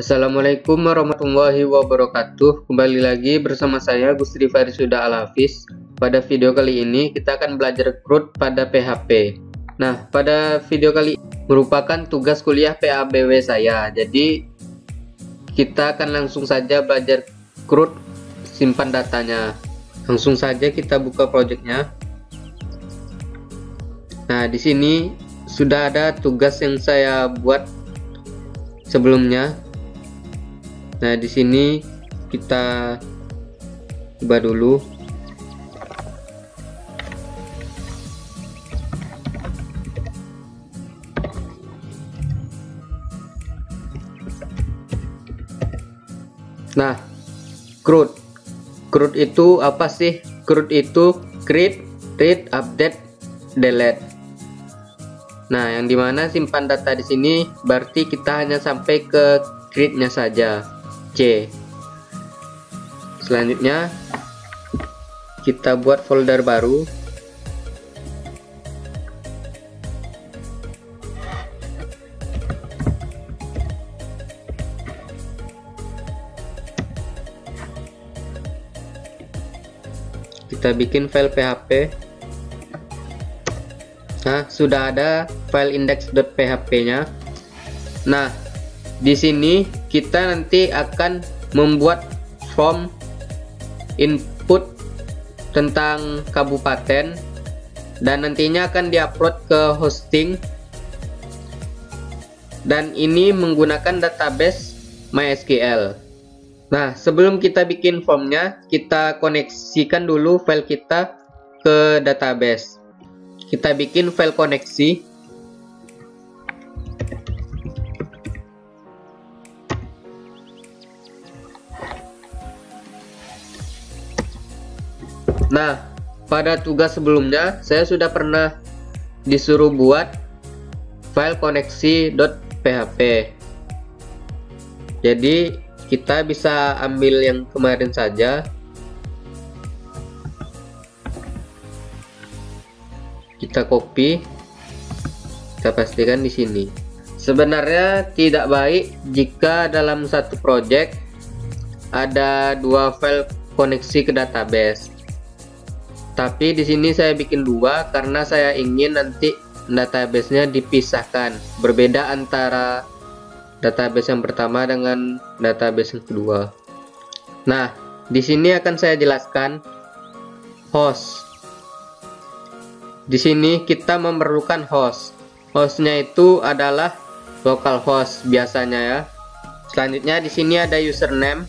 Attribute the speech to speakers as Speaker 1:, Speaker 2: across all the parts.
Speaker 1: Assalamualaikum warahmatullahi wabarakatuh. Kembali lagi bersama saya Gusri Farisuda Al-Hafiz. Pada video kali ini kita akan belajar CRUD pada PHP. Nah, pada video kali ini merupakan tugas kuliah PABW saya. Jadi kita akan langsung saja belajar CRUD, simpan datanya. Langsung saja kita buka projectnya. Nah, di sini sudah ada tugas yang saya buat sebelumnya. Nah, di sini kita coba dulu. Nah, CRUD itu apa sih? CRUD itu create, read, update, delete. Nah, yang dimana simpan data di sini berarti kita hanya sampai ke create-nya saja. C. Selanjutnya kita buat folder baru. Kita bikin file PHP. Nah, sudah ada file index.php-nya. Nah, di sini kita nanti akan membuat form input tentang kabupaten dan nantinya akan diupload ke hosting, dan ini menggunakan database MySQL. Nah, sebelum kita bikin formnya, kita koneksikan dulu file kita ke database. Kita bikin file koneksi. Nah, pada tugas sebelumnya saya sudah pernah disuruh buat file koneksi.php. Jadi kita bisa ambil yang kemarin saja. Kita copy, kita pastikan di sini. Sebenarnya tidak baik jika dalam satu project ada dua file koneksi ke database. Tapi di sini saya bikin dua karena saya ingin nanti database-nya dipisahkan, berbeda antara database yang pertama dengan database yang kedua. Nah, di sini akan saya jelaskan host. Di sini kita memerlukan host. Hostnya itu adalah localhost biasanya ya. Selanjutnya di sini ada username.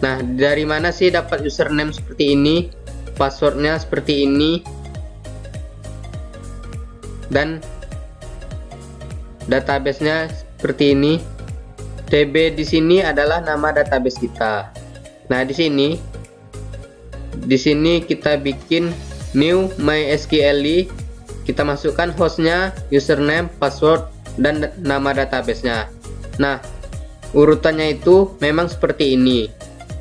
Speaker 1: Nah, dari mana sih dapat username seperti ini? Passwordnya seperti ini, dan database-nya seperti ini. DB di sini adalah nama database kita. Nah, di sini kita bikin new MySQL. Kita masukkan hostnya, username, password, dan nama database-nya. Nah, urutannya itu memang seperti ini.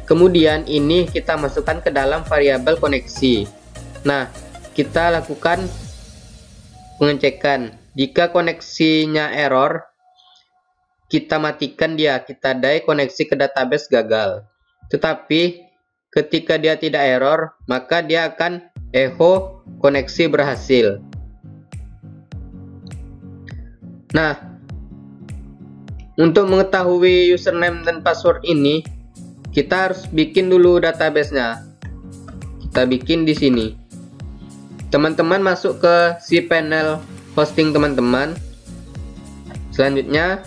Speaker 1: Kemudian ini kita masukkan ke dalam variabel koneksi. Nah, kita lakukan pengecekan. Jika koneksinya error, kita matikan dia, kita die koneksi ke database gagal. Tetapi ketika dia tidak error, maka dia akan echo koneksi berhasil. Nah, untuk mengetahui username dan password ini, kita harus bikin dulu database-nya. Kita bikin di sini. Teman-teman masuk ke cPanel hosting teman-teman. Selanjutnya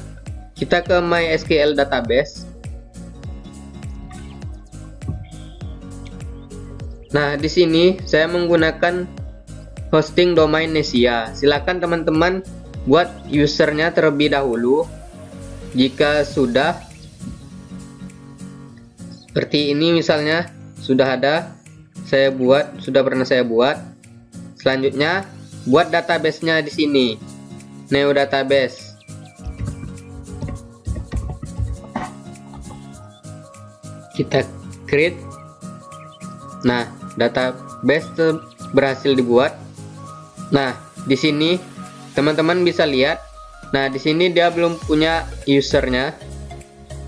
Speaker 1: kita ke MySQL database. Nah, di sini saya menggunakan hosting domain Nesia. Silakan teman-teman buat usernya terlebih dahulu. Jika sudah seperti ini misalnya sudah ada, sudah pernah saya buat. Selanjutnya buat database-nya di sini, new database. Kita create. Nah, database berhasil dibuat. Nah, di sini teman-teman bisa lihat. Nah, di sini dia belum punya usernya.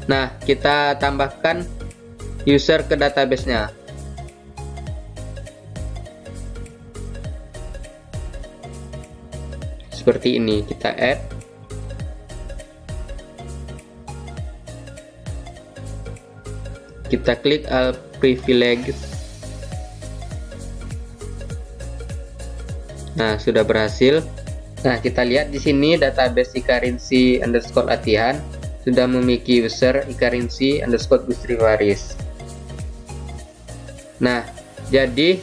Speaker 1: Nah, kita tambahkan user ke database-nya. Seperti ini, kita add. Kita klik all privileges. Nah, sudah berhasil. Nah, kita lihat di sini database ikarinsi_latihan sudah memiliki user ikarinsi_gustrivaris. Nah, jadi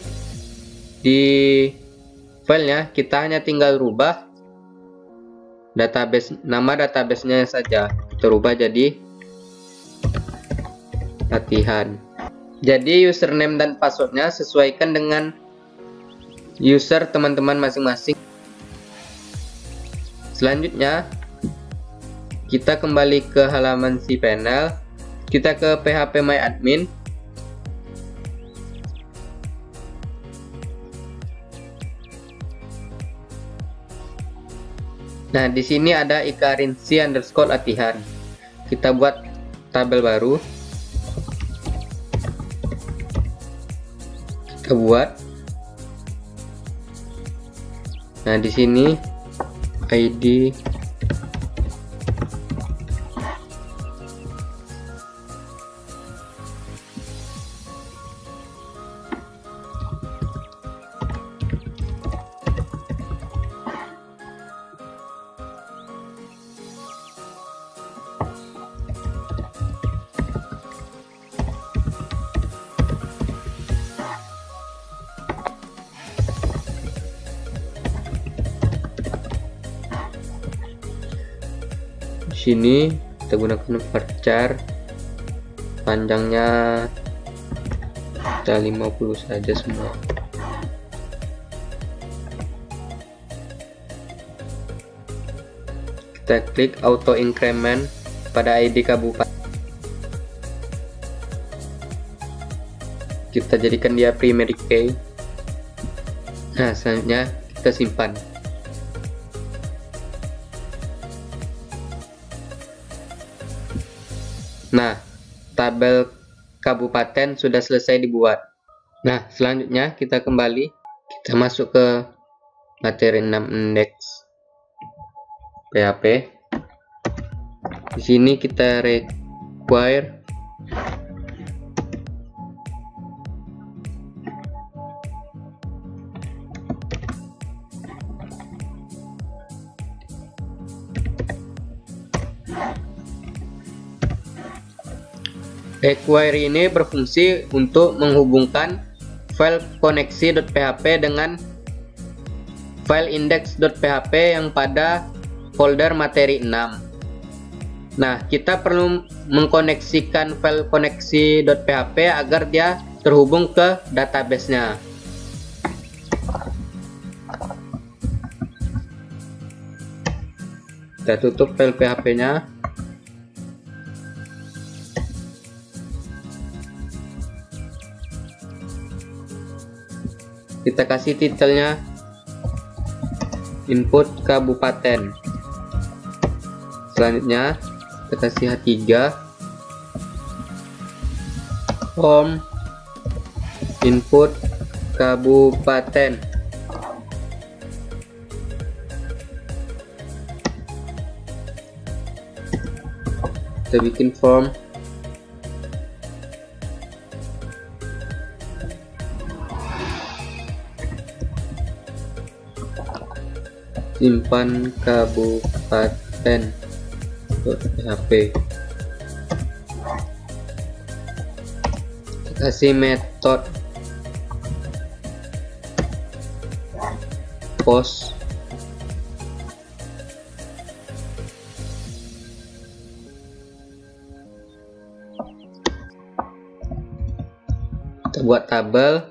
Speaker 1: di filenya kita hanya tinggal rubah nama database-nya saja. Kita rubah jadi latihan. Jadi username dan passwordnya sesuaikan dengan user teman-teman masing-masing. Selanjutnya kita kembali ke halaman cPanel, kita ke phpMyAdmin. Nah, di sini ada ikarinsi_latihan. Kita buat tabel baru. Kita buat. Nah, di sini ID sini kita gunakan varchar, panjangnya kita 50 saja semua. Kita klik auto increment pada ID kabupaten, kita jadikan dia primary key. Nah, selanjutnya kita simpan. Nah, tabel kabupaten sudah selesai dibuat. Nah, selanjutnya kita kembali, kita masuk ke materi 6 index PHP. Di sini kita require require ini berfungsi untuk menghubungkan file koneksi.php dengan file index.php yang pada folder materi 6. Nah, kita perlu mengkoneksikan file koneksi.php agar dia terhubung ke database-nya. Kita tutup file PHP-nya. Kita kasih titelnya input kabupaten. Selanjutnya kita kasih H3 form input kabupaten. Kita bikin form. Simpan kabupaten.php. Kasih metode post. Kita buat tabel.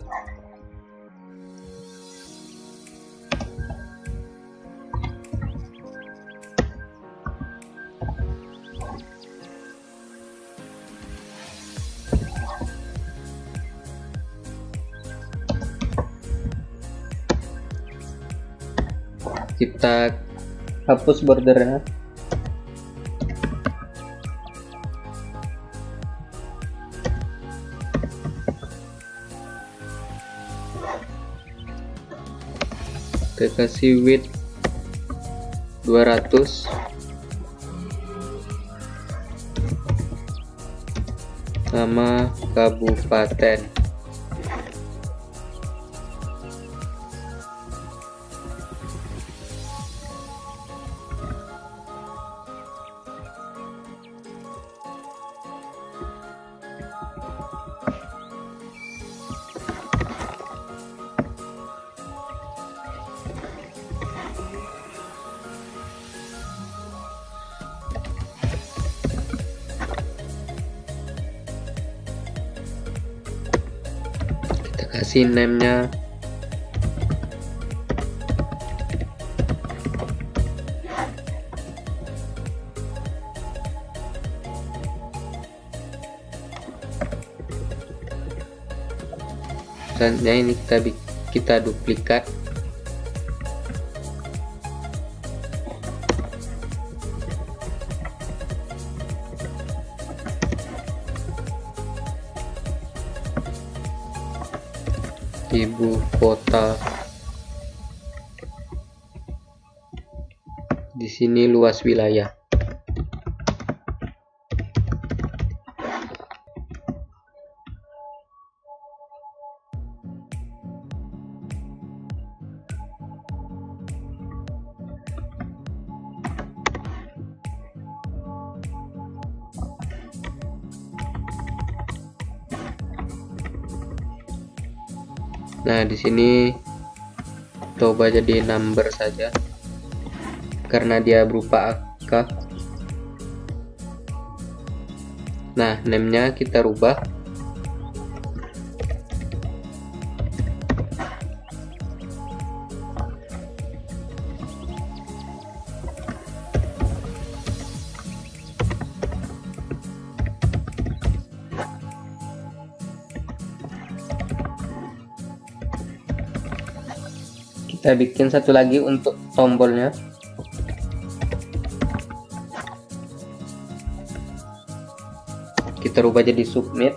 Speaker 1: Kita hapus bordernya. kita kasih width 200, nama kabupaten, kasih name-nya selanjutnya ini kita duplikat, ibu kota. Di sini luas wilayah. Nah, di sini coba jadi number saja karena dia berupa angka. Nah, name-nya kita rubah. Kita bikin satu lagi untuk tombolnya. Kita rubah jadi submit.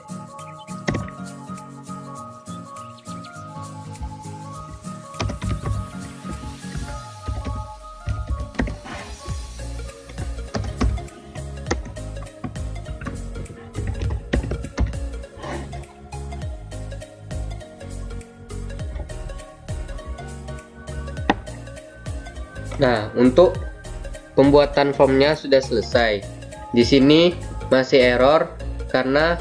Speaker 1: Nah, untuk pembuatan formnya sudah selesai. Di sini masih error karena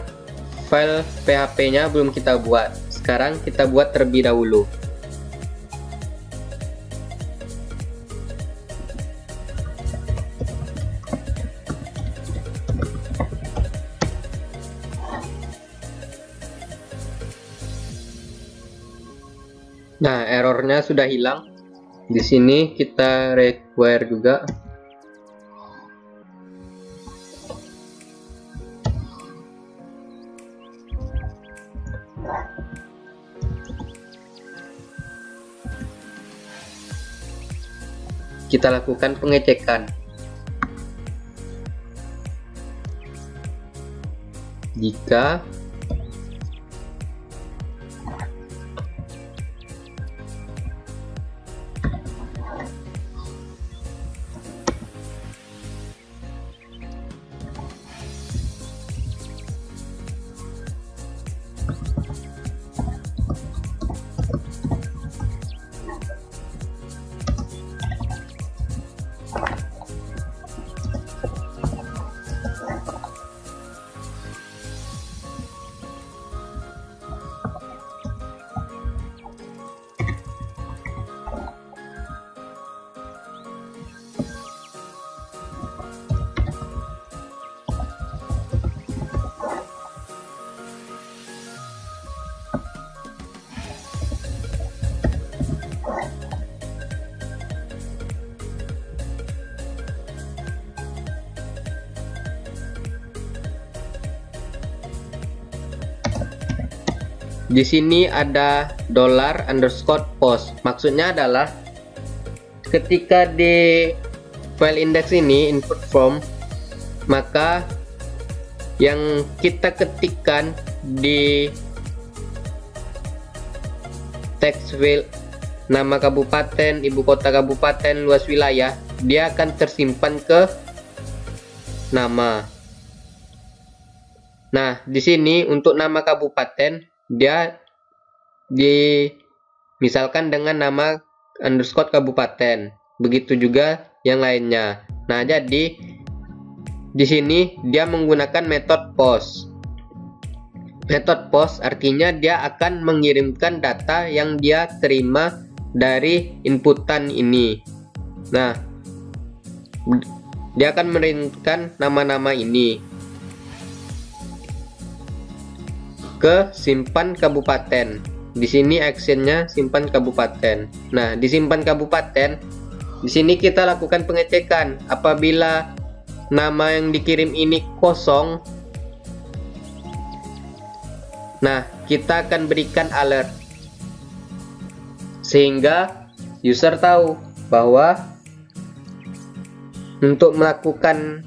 Speaker 1: file PHP-nya belum kita buat. Sekarang kita buat terlebih dahulu. Nah, errornya sudah hilang. Di sini kita require juga. Kita lakukan pengecekan. Jika di sini ada $_post. Maksudnya adalah ketika di file index ini input form, maka yang kita ketikkan di text field nama kabupaten, ibu kota kabupaten, luas wilayah, dia akan tersimpan ke nama. Nah, di sini untuk nama kabupaten dia misalkan dengan nama underscore kabupaten. Begitu juga yang lainnya. Nah, jadi di sini dia menggunakan metode post. Metode post artinya dia akan mengirimkan data yang dia terima dari inputan ini. Nah, dia akan mengirimkan nama-nama ini ke simpan kabupaten. Di sini actionnya simpan kabupaten. Nah, di simpan kabupaten, di sini kita lakukan pengecekan. Apabila nama yang dikirim ini kosong, nah kita akan berikan alert sehingga user tahu bahwa untuk melakukan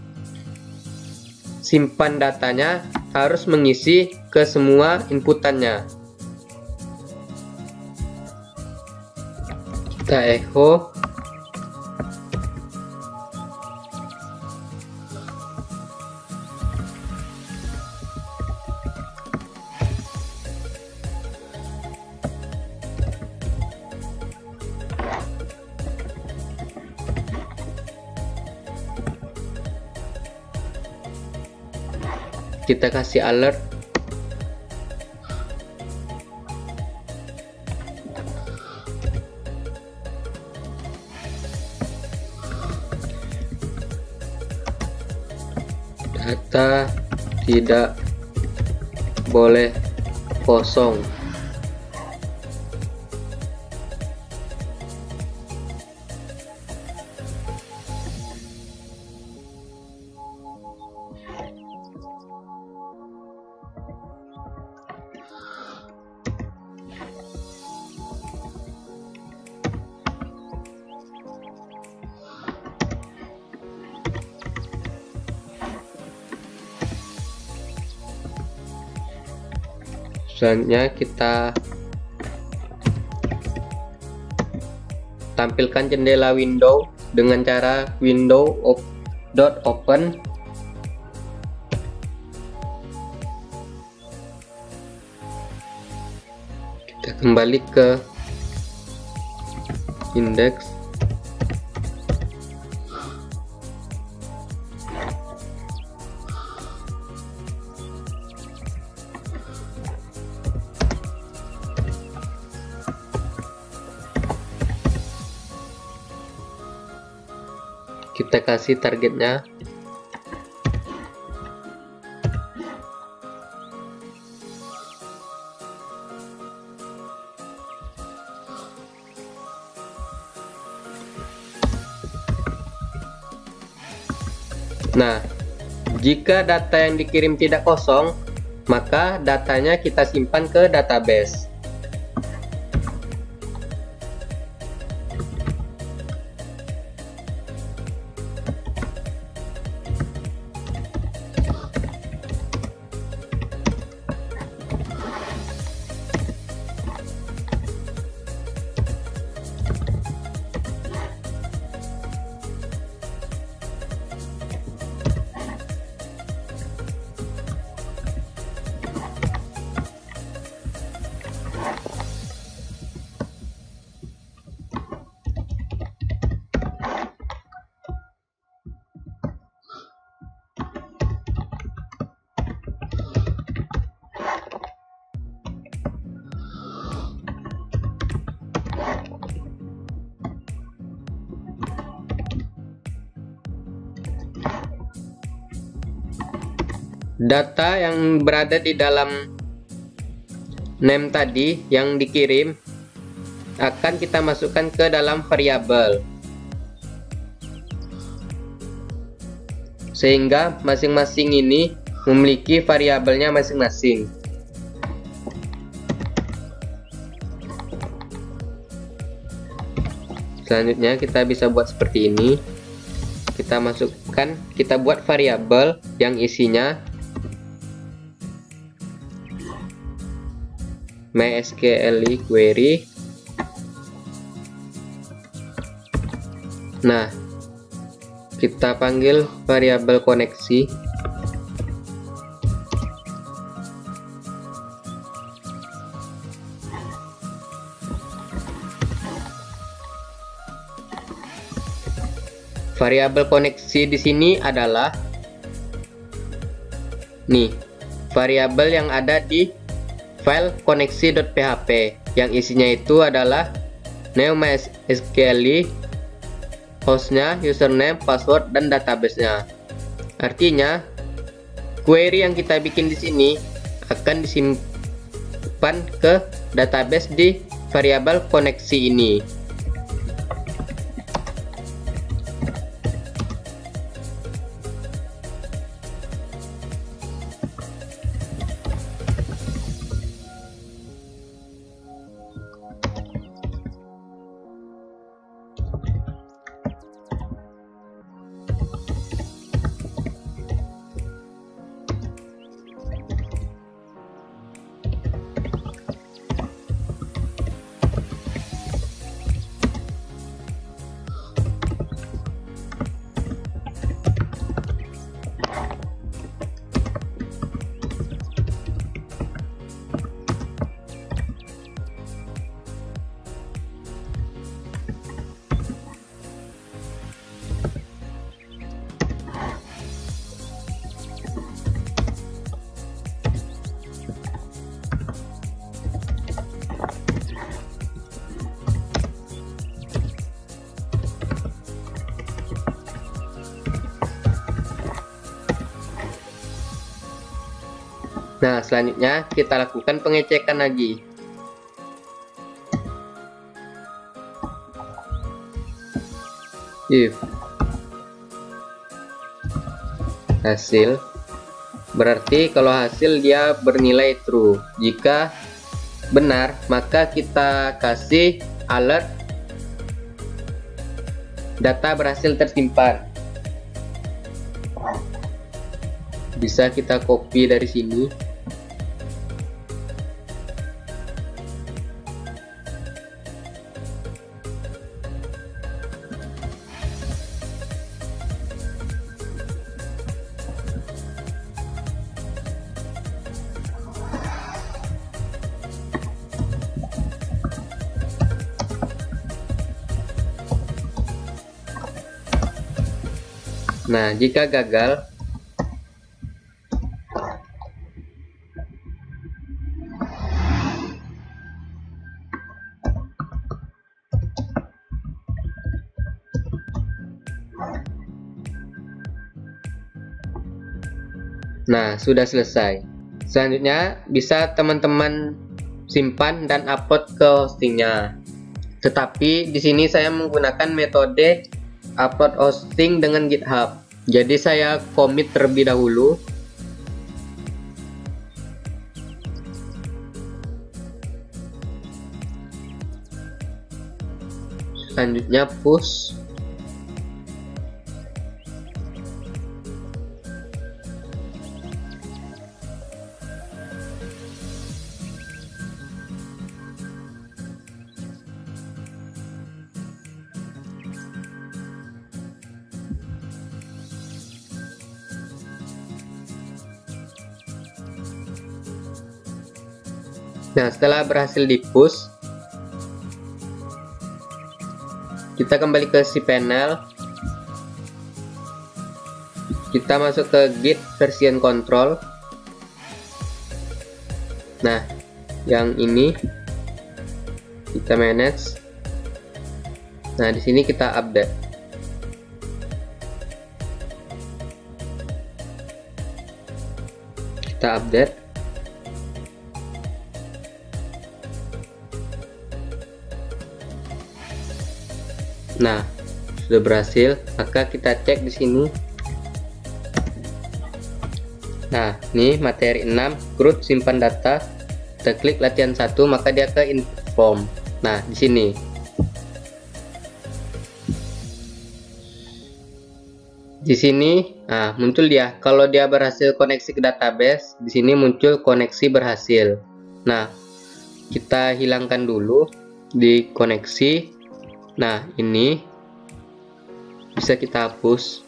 Speaker 1: simpan datanya harus mengisi ke semua inputannya. Kita echo. Kita kasih alert. Data tidak boleh kosong. Selanjutnya kita tampilkan jendela window dengan cara window.open. Kita kembali ke index. Kita kasih targetnya. Nah, jika data yang dikirim tidak kosong, maka datanya kita simpan ke database. Data yang berada di dalam name tadi yang dikirim akan kita masukkan ke dalam variabel, sehingga masing-masing ini memiliki variabelnya masing-masing. Selanjutnya kita bisa buat seperti ini. Kita buat variabel yang isinya MySQL query Nah, kita panggil variabel koneksi. Variabel koneksi di sini adalah variabel yang ada di file koneksi.php yang isinya itu adalah name MySQL, hostnya, username, password, dan database-nya. Artinya, query yang kita bikin di sini akan disimpan ke database di variabel koneksi ini. Nah, selanjutnya kita lakukan pengecekan lagi. If hasil, berarti kalau hasil dia bernilai true. Jika benar, maka kita kasih alert data berhasil tersimpan. Bisa kita copy dari sini. Nah, jika gagal, nah, sudah selesai. Selanjutnya bisa teman-teman simpan dan upload ke hostingnya. Tetapi di sini saya menggunakan metode upload hosting dengan GitHub. Jadi saya commit terlebih dahulu. Selanjutnya push. Nah, setelah berhasil di push, kita kembali ke cPanel. Kita masuk ke git version control. Nah, yang ini kita manage. Nah, di sini kita update. Kita update. Nah, sudah berhasil. Maka kita cek di sini. Nah, ini materi 6, CRUD simpan data. Kita klik latihan 1, maka dia ke input form. Nah, di sini. Di sini, nah, muncul dia. Kalau dia berhasil koneksi ke database, di sini muncul koneksi berhasil. Nah, kita hilangkan dulu di koneksi. Nah, ini bisa kita hapus.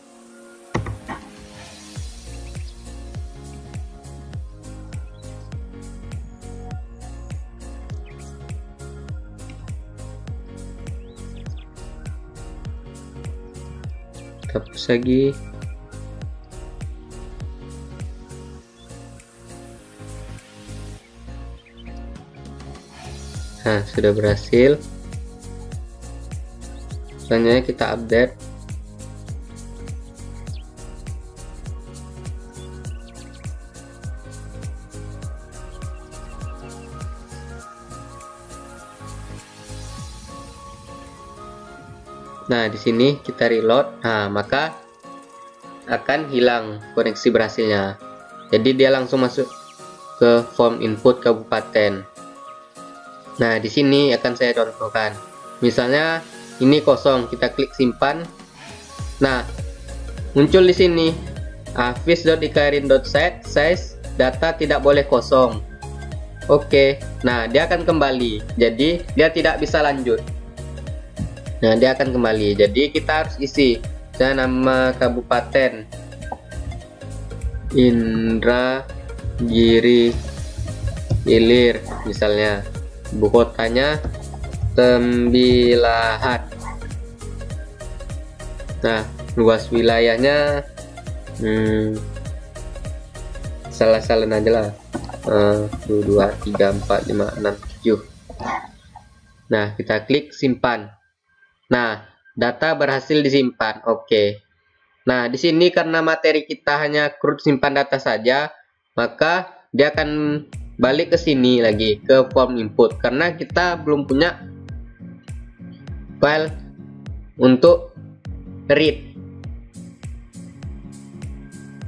Speaker 1: Hapus lagi. Nah, sudah berhasil. Selanjutnya kita update. Nah, di sini kita reload. Nah, maka akan hilang koneksi berhasilnya. Jadi dia langsung masuk ke form input kabupaten. Nah, di sini akan saya contohkan. Misalnya ini kosong, kita klik simpan. Nah, muncul di sini fish.ikarin.set size data tidak boleh kosong. Oke. Nah, dia akan kembali. Jadi dia tidak bisa lanjut. Nah, dia akan kembali. Jadi kita harus isi nama kabupaten Indragiri Hilir misalnya. Ibu kotanya Tembilahan. Nah, luas wilayahnya salah-salah aja lah. 1, 2, 3, 4, 5, 6, 7. Nah, kita klik simpan. Nah, data berhasil disimpan. Oke. Nah, di sini karena materi kita hanya CRUD simpan data saja, maka dia akan balik ke sini lagi ke form input karena kita belum punya file untuk read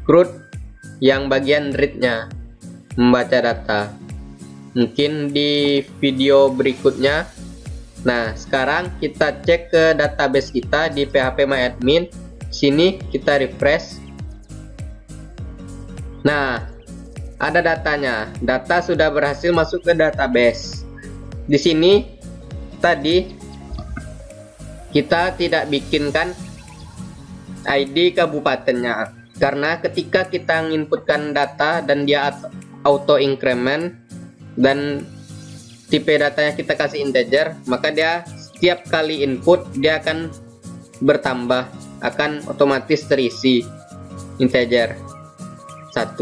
Speaker 1: CRUD yang bagian readnya, membaca data. Mungkin di video berikutnya. Nah, sekarang kita cek ke database kita di phpMyAdmin. Sini kita refresh. Nah, ada datanya. Data sudah berhasil masuk ke database. Di sini tadi kita tidak bikinkan ID kabupatennya karena ketika kita menginputkan data dan dia auto increment dan tipe datanya kita kasih integer, maka dia setiap kali input dia akan bertambah, akan otomatis terisi integer 1.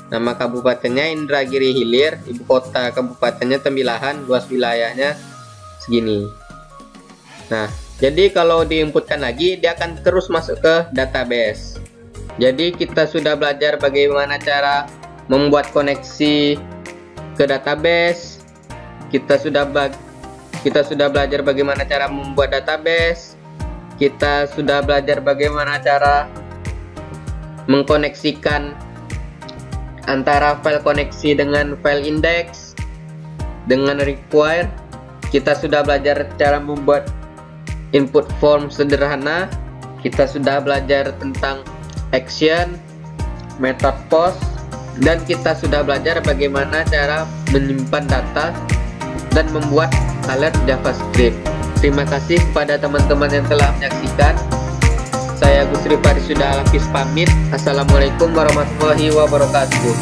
Speaker 1: Nama kabupatennya Indragiri Hilir, ibu kota kabupatennya Tembilahan, luas wilayahnya segini. Nah, jadi kalau diinputkan lagi dia akan terus masuk ke database. Jadi kita sudah belajar bagaimana cara membuat koneksi ke database. Kita sudah belajar bagaimana cara membuat database. Kita sudah belajar bagaimana cara mengkoneksikan antara file koneksi dengan file index dengan require. Kita sudah belajar cara membuat input form sederhana. Kita sudah belajar tentang action, method post, dan kita sudah belajar bagaimana cara menyimpan data dan membuat alert JavaScript. Terima kasih kepada teman-teman yang telah menyaksikan. Saya Gusri Parisuda Alafis pamit. Assalamualaikum warahmatullahi wabarakatuh.